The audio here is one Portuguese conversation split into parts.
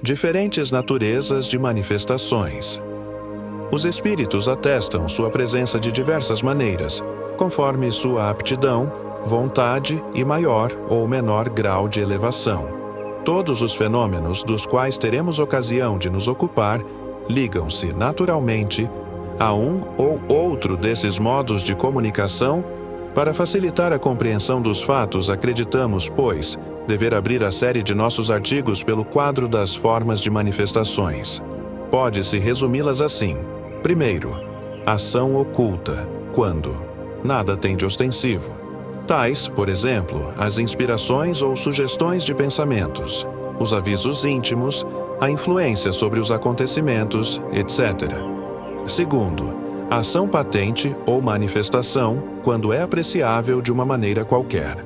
Diferentes naturezas de manifestações. Os espíritos atestam sua presença de diversas maneiras, conforme sua aptidão, vontade e maior ou menor grau de elevação. Todos os fenômenos dos quais teremos ocasião de nos ocupar ligam-se naturalmente a um ou outro desses modos de comunicação. Para facilitar a compreensão dos fatos, acreditamos, pois, dever abrir a série de nossos artigos pelo quadro das formas de manifestações. Pode-se resumi-las assim. Primeiro, ação oculta, quando nada tem de ostensivo. Tais, por exemplo, as inspirações ou sugestões de pensamentos, os avisos íntimos, a influência sobre os acontecimentos, etc. Segundo, ação patente ou manifestação, quando é apreciável de uma maneira qualquer.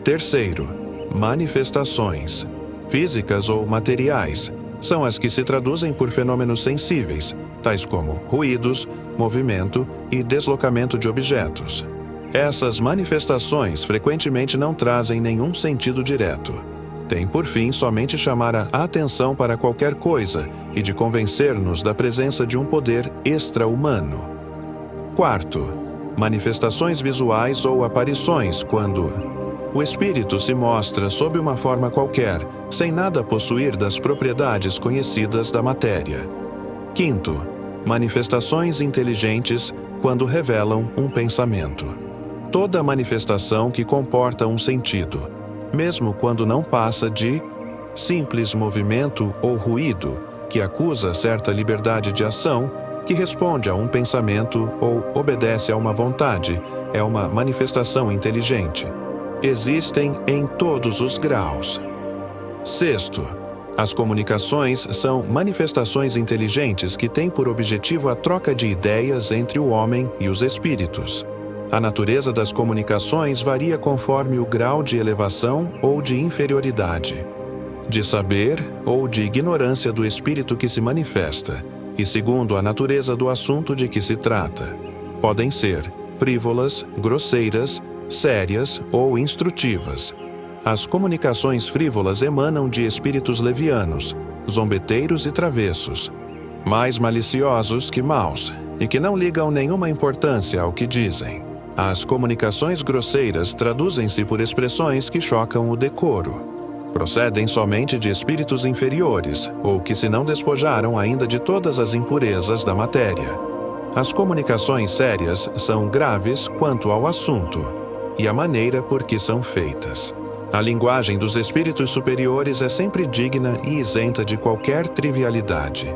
Terceiro, manifestações, físicas ou materiais, são as que se traduzem por fenômenos sensíveis, tais como ruídos, movimento e deslocamento de objetos. Essas manifestações frequentemente não trazem nenhum sentido direto. Têm por fim somente chamar a atenção para qualquer coisa e de convencer-nos da presença de um poder extra-humano. Quarto, manifestações visuais ou aparições, quando o espírito se mostra sob uma forma qualquer, sem nada possuir das propriedades conhecidas da matéria. Quinto, manifestações inteligentes, quando revelam um pensamento. Toda manifestação que comporta um sentido, mesmo quando não passa de simples movimento ou ruído, que acusa certa liberdade de ação, que responde a um pensamento ou obedece a uma vontade, é uma manifestação inteligente. Existem em todos os graus. Sexto, as comunicações são manifestações inteligentes que têm por objetivo a troca de ideias entre o homem e os espíritos. A natureza das comunicações varia conforme o grau de elevação ou de inferioridade, de saber ou de ignorância do espírito que se manifesta, e segundo a natureza do assunto de que se trata. Podem ser frívolas, grosseiras, sérias ou instrutivas. As comunicações frívolas emanam de espíritos levianos, zombeteiros e travessos, mais maliciosos que maus, e que não ligam nenhuma importância ao que dizem. As comunicações grosseiras traduzem-se por expressões que chocam o decoro. Procedem somente de espíritos inferiores, ou que se não despojaram ainda de todas as impurezas da matéria. As comunicações sérias são graves quanto ao assunto e a maneira por que são feitas. A linguagem dos espíritos superiores é sempre digna e isenta de qualquer trivialidade.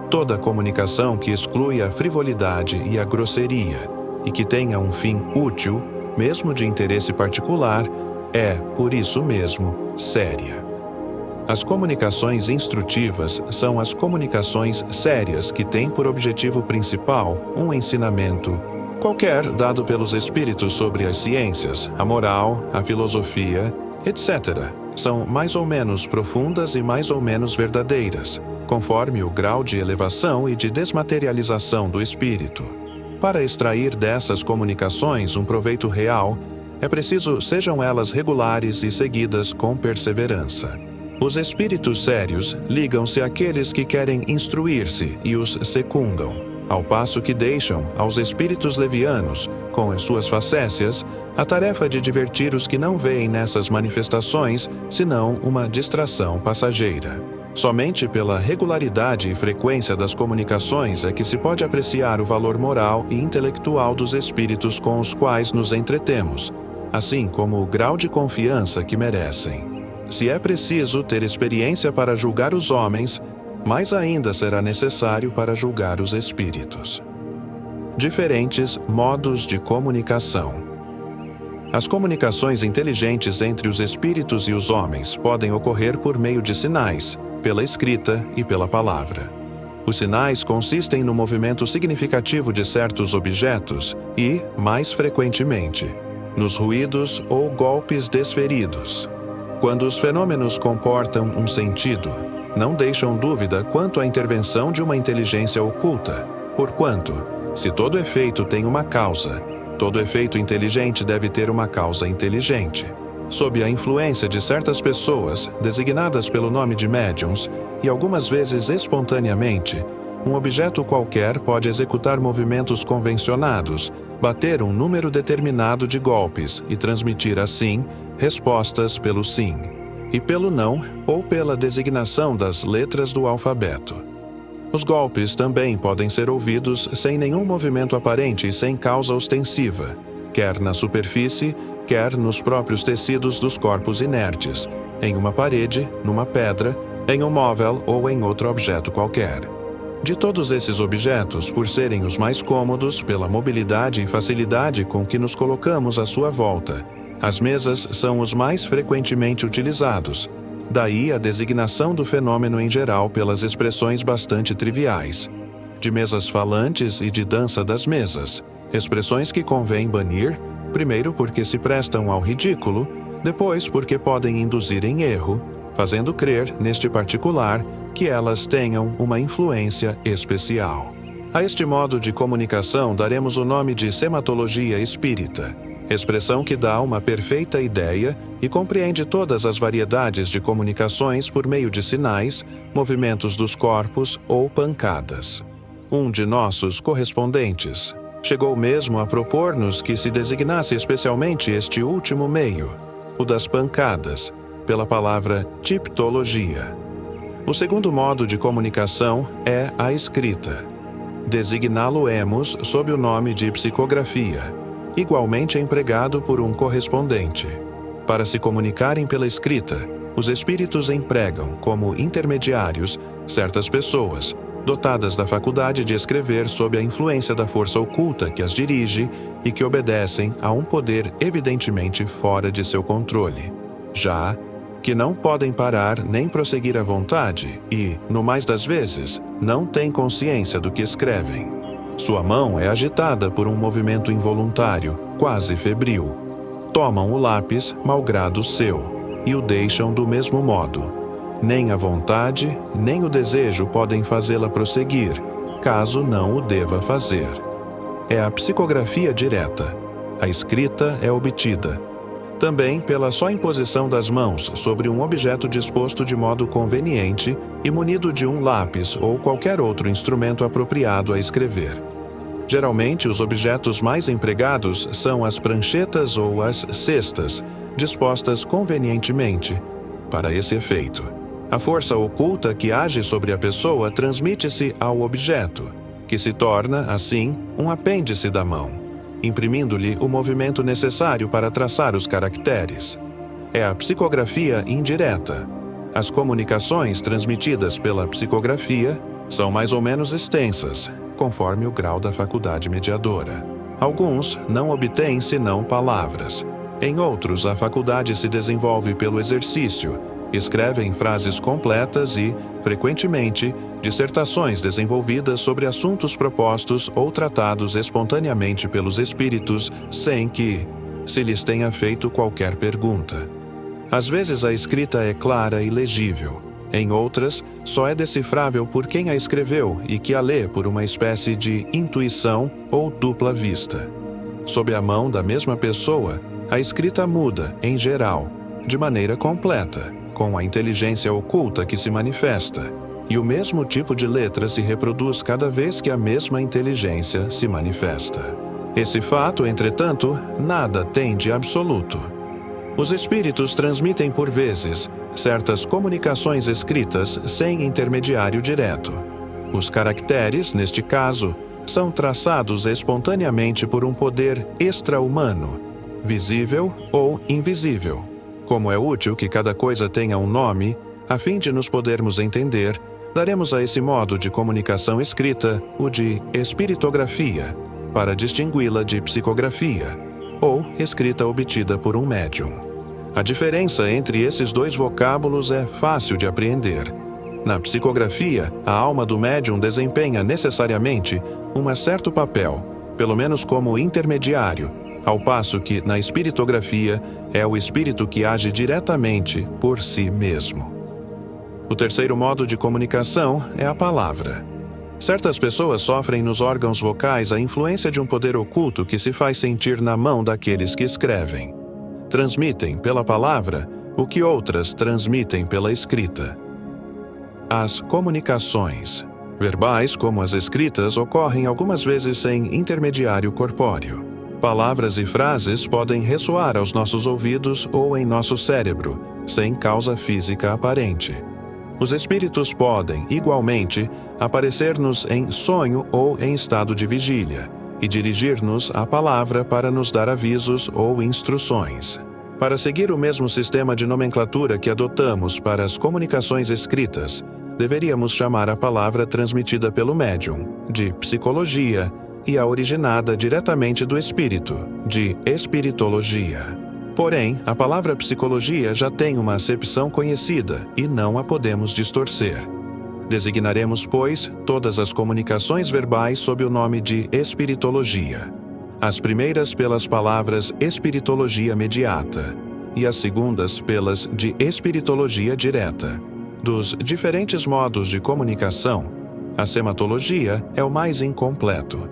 Toda comunicação que exclui a frivolidade e a grosseria, e que tenha um fim útil, mesmo de interesse particular, é, por isso mesmo, séria. As comunicações instrutivas são as comunicações sérias que têm por objetivo principal um ensinamento qualquer dado pelos espíritos sobre as ciências, a moral, a filosofia, etc. São mais ou menos profundas e mais ou menos verdadeiras, conforme o grau de elevação e de desmaterialização do espírito. Para extrair dessas comunicações um proveito real, é preciso sejam elas regulares e seguidas com perseverança. Os espíritos sérios ligam-se àqueles que querem instruir-se e os secundam, ao passo que deixam aos espíritos levianos, com as suas facécias, a tarefa de divertir os que não veem nessas manifestações senão uma distração passageira. Somente pela regularidade e frequência das comunicações é que se pode apreciar o valor moral e intelectual dos espíritos com os quais nos entretemos, assim como o grau de confiança que merecem. Se é preciso ter experiência para julgar os homens, mais ainda será necessário para julgar os espíritos. Diferentes modos de comunicação. As comunicações inteligentes entre os espíritos e os homens podem ocorrer por meio de sinais, pela escrita e pela palavra. Os sinais consistem no movimento significativo de certos objetos e, mais frequentemente, nos ruídos ou golpes desferidos. Quando os fenômenos comportam um sentido, não deixam dúvida quanto à intervenção de uma inteligência oculta, porquanto, se todo efeito tem uma causa, todo efeito inteligente deve ter uma causa inteligente. Sob a influência de certas pessoas, designadas pelo nome de médiuns, e algumas vezes espontaneamente, um objeto qualquer pode executar movimentos convencionados, bater um número determinado de golpes e transmitir assim respostas pelo sim, e pelo não ou pela designação das letras do alfabeto. Os golpes também podem ser ouvidos sem nenhum movimento aparente e sem causa ostensiva, quer na superfície, quer nos próprios tecidos dos corpos inertes, em uma parede, numa pedra, em um móvel ou em outro objeto qualquer. De todos esses objetos, por serem os mais cômodos pela mobilidade e facilidade com que nos colocamos à sua volta, as mesas são os mais frequentemente utilizados. Daí a designação do fenômeno em geral pelas expressões bastante triviais, de mesas falantes e de dança das mesas, expressões que convém banir, primeiro porque se prestam ao ridículo, depois porque podem induzir em erro, fazendo crer, neste particular, que elas tenham uma influência especial. A este modo de comunicação daremos o nome de sematologia espírita, expressão que dá uma perfeita ideia e compreende todas as variedades de comunicações por meio de sinais, movimentos dos corpos ou pancadas. Um de nossos correspondentes chegou mesmo a propor-nos que se designasse especialmente este último meio, o das pancadas, pela palavra tiptologia. O segundo modo de comunicação é a escrita. Designá-lo-emos sob o nome de psicografia, igualmente empregado por um correspondente. Para se comunicarem pela escrita, os espíritos empregam, como intermediários, certas pessoas, dotadas da faculdade de escrever sob a influência da força oculta que as dirige e que obedecem a um poder evidentemente fora de seu controle. Já que não podem parar nem prosseguir à vontade e, no mais das vezes, não têm consciência do que escrevem. Sua mão é agitada por um movimento involuntário, quase febril. Tomam o lápis, malgrado seu, e o deixam do mesmo modo. Nem a vontade, nem o desejo podem fazê-la prosseguir, caso não o deva fazer. É a psicografia direta. A escrita é obtida também pela só imposição das mãos sobre um objeto disposto de modo conveniente e munido de um lápis ou qualquer outro instrumento apropriado a escrever. Geralmente, os objetos mais empregados são as pranchetas ou as cestas, dispostas convenientemente para esse efeito. A força oculta que age sobre a pessoa transmite-se ao objeto, que se torna, assim, um apêndice da mão, imprimindo-lhe o movimento necessário para traçar os caracteres. É a psicografia indireta. As comunicações transmitidas pela psicografia são mais ou menos extensas, conforme o grau da faculdade mediadora. Alguns não obtêm senão palavras. Em outros, a faculdade se desenvolve pelo exercício. Escrevem frases completas e, frequentemente, dissertações desenvolvidas sobre assuntos propostos ou tratados espontaneamente pelos espíritos sem que se lhes tenha feito qualquer pergunta. Às vezes a escrita é clara e legível. Em outras, só é decifrável por quem a escreveu e que a lê por uma espécie de intuição ou dupla vista. Sob a mão da mesma pessoa, a escrita muda, em geral, de maneira completa, com a inteligência oculta que se manifesta, e o mesmo tipo de letra se reproduz cada vez que a mesma inteligência se manifesta. Esse fato, entretanto, nada tem de absoluto. Os espíritos transmitem por vezes certas comunicações escritas sem intermediário direto. Os caracteres, neste caso, são traçados espontaneamente por um poder extra-humano, visível ou invisível. Como é útil que cada coisa tenha um nome, a fim de nos podermos entender, daremos a esse modo de comunicação escrita o de espiritografia, para distingui-la de psicografia, ou escrita obtida por um médium. A diferença entre esses dois vocábulos é fácil de apreender. Na psicografia, a alma do médium desempenha necessariamente um certo papel, pelo menos como intermediário, ao passo que, na espiritografia, é o espírito que age diretamente por si mesmo. O terceiro modo de comunicação é a palavra. Certas pessoas sofrem nos órgãos vocais a influência de um poder oculto que se faz sentir na mão daqueles que escrevem. transmitem pela palavra o que outras transmitem pela escrita. As comunicações, verbais como as escritas, ocorrem algumas vezes sem intermediário corpóreo. Palavras e frases podem ressoar aos nossos ouvidos ou em nosso cérebro, sem causa física aparente. Os espíritos podem, igualmente, aparecer-nos em sonho ou em estado de vigília, e dirigir-nos à palavra para nos dar avisos ou instruções. Para seguir o mesmo sistema de nomenclatura que adotamos para as comunicações escritas, deveríamos chamar a palavra transmitida pelo médium de psicologia e a originada diretamente do espírito de espiritologia. Porém, a palavra psicologia já tem uma acepção conhecida e não a podemos distorcer. Designaremos, pois, todas as comunicações verbais sob o nome de espiritologia. As primeiras pelas palavras espiritologia mediata e as segundas pelas de espiritologia direta. Dos diferentes modos de comunicação, a sematologia é o mais incompleto.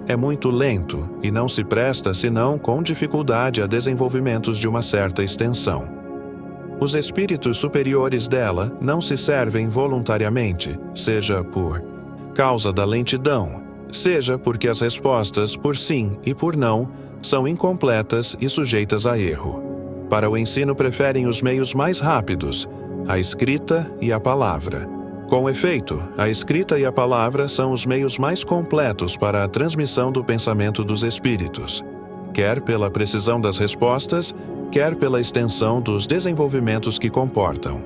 É muito lento e não se presta senão com dificuldade a desenvolvimentos de uma certa extensão. Os espíritos superiores dela não se servem voluntariamente, seja por causa da lentidão, seja porque as respostas por sim e por não são incompletas e sujeitas a erro. Para o ensino preferem os meios mais rápidos, a escrita e a palavra. Com efeito, a escrita e a palavra são os meios mais completos para a transmissão do pensamento dos espíritos, quer pela precisão das respostas, quer pela extensão dos desenvolvimentos que comportam.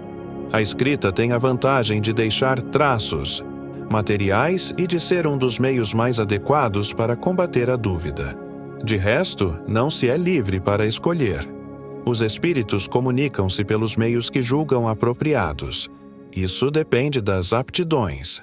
A escrita tem a vantagem de deixar traços materiais e de ser um dos meios mais adequados para combater a dúvida. De resto, não se é livre para escolher. Os espíritos comunicam-se pelos meios que julgam apropriados. Isso depende das aptidões.